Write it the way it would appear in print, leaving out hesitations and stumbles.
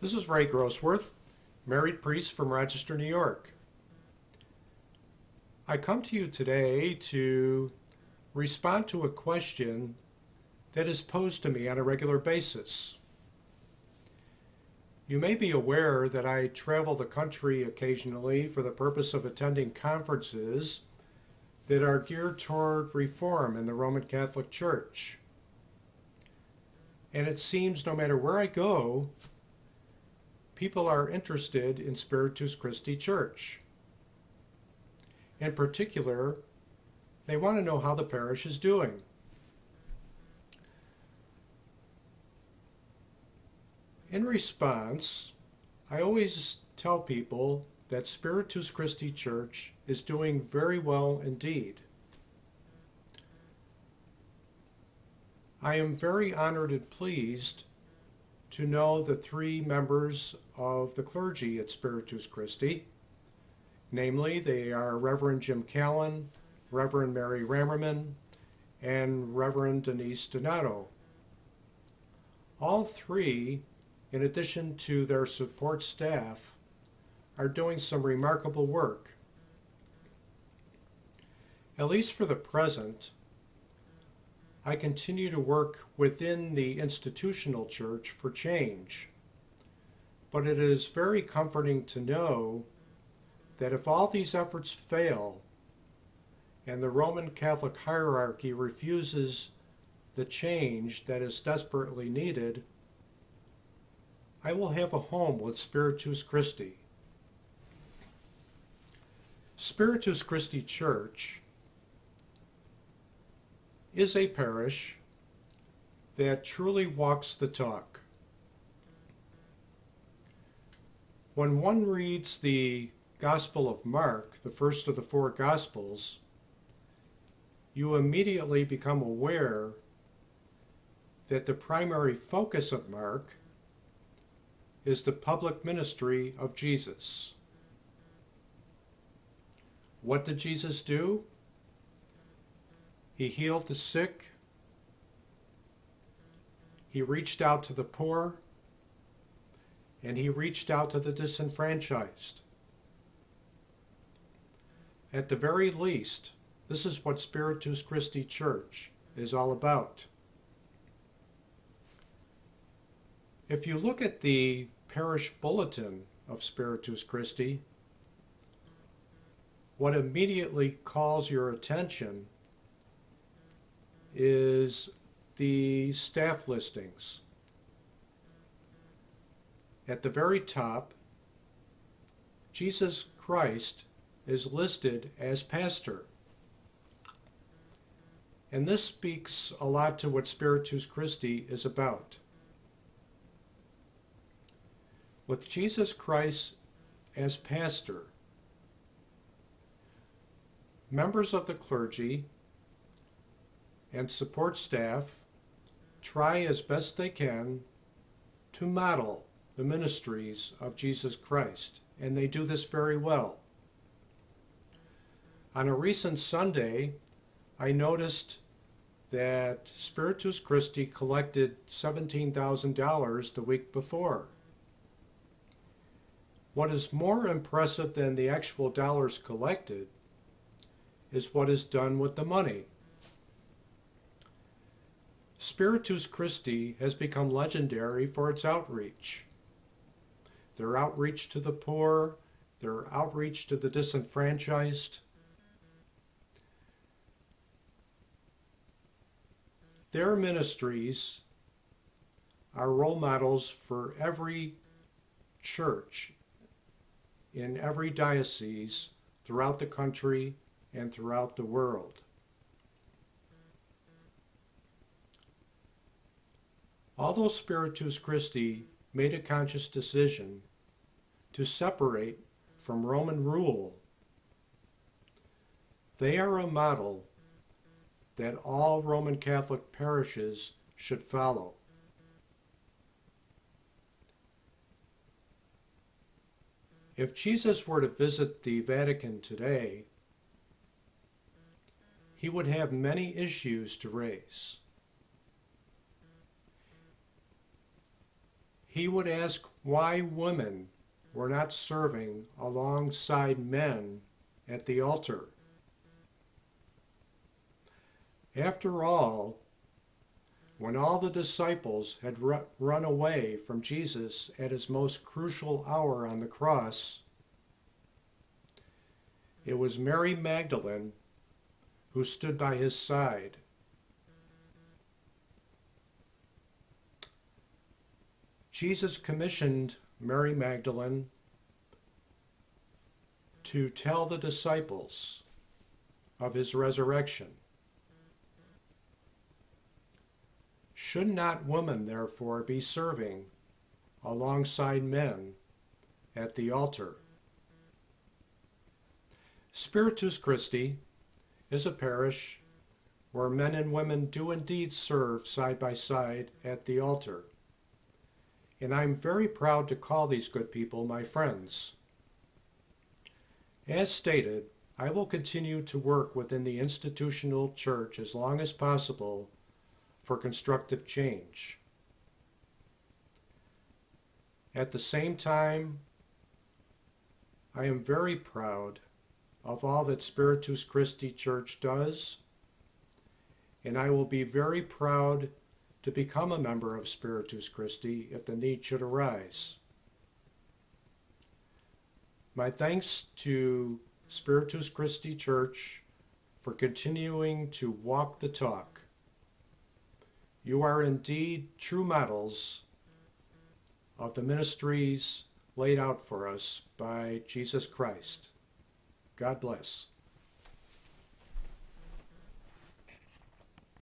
This is Ray Grosswirth, married priest from Rochester, New York. I come to you today to respond to a question that is posed to me on a regular basis. You may be aware that I travel the country occasionally for the purpose of attending conferences that are geared toward reform in the Roman Catholic Church. And it seems no matter where I go, people are interested in Spiritus Christi Church. In particular, they want to know how the parish is doing. In response, I always tell people that Spiritus Christi Church is doing very well indeed. I am very honored and pleased to know the three members of the clergy at Spiritus Christi. Namely, they are Reverend Jim Callan, Reverend Mary Rammerman, and Reverend Denise Donato. All three, in addition to their support staff, are doing some remarkable work. At least for the present, I continue to work within the institutional church for change. But it is very comforting to know that if all these efforts fail and the Roman Catholic hierarchy refuses the change that is desperately needed, I will have a home with Spiritus Christi. Spiritus Christi Church is a parish that truly walks the talk. When one reads the Gospel of Mark, the first of the four Gospels, you immediately become aware that the primary focus of Mark is the public ministry of Jesus. What did Jesus do? He healed the sick. He reached out to the poor. And he reached out to the disenfranchised. At the very least, this is what Spiritus Christi Church is all about. If you look at the parish bulletin of Spiritus Christi, what immediately calls your attention is the staff listings. At the very top, Jesus Christ is listed as pastor. And this speaks a lot to what Spiritus Christi is about. With Jesus Christ as pastor, members of the clergy and support staff try as best they can to model the ministries of Jesus Christ, and they do this very well. On a recent Sunday, I noticed that Spiritus Christi collected $17,000 the week before. What is more impressive than the actual dollars collected is what is done with the money. Spiritus Christi has become legendary for its outreach. Their outreach to the poor, their outreach to the disenfranchised. Their ministries are role models for every church in every diocese throughout the country and throughout the world. Although Spiritus Christi made a conscious decision to separate from Roman rule, they are a model that all Roman Catholic parishes should follow. If Jesus were to visit the Vatican today, he would have many issues to raise. he would ask why women were not serving alongside men at the altar. After all, when all the disciples had run away from Jesus at his most crucial hour on the cross, it was Mary Magdalene who stood by his side. Jesus commissioned Mary Magdalene to tell the disciples of his resurrection. Should not women, therefore, be serving alongside men at the altar? Spiritus Christi is a parish where men and women do indeed serve side by side at the altar. And I'm very proud to call these good people my friends. As stated, I will continue to work within the institutional church as long as possible for constructive change. At the same time, I am very proud of all that Spiritus Christi Church does, and I will be very proud to become a member of Spiritus Christi if the need should arise. My thanks to Spiritus Christi Church for continuing to walk the talk. You are indeed true models of the ministries laid out for us by Jesus Christ. God bless.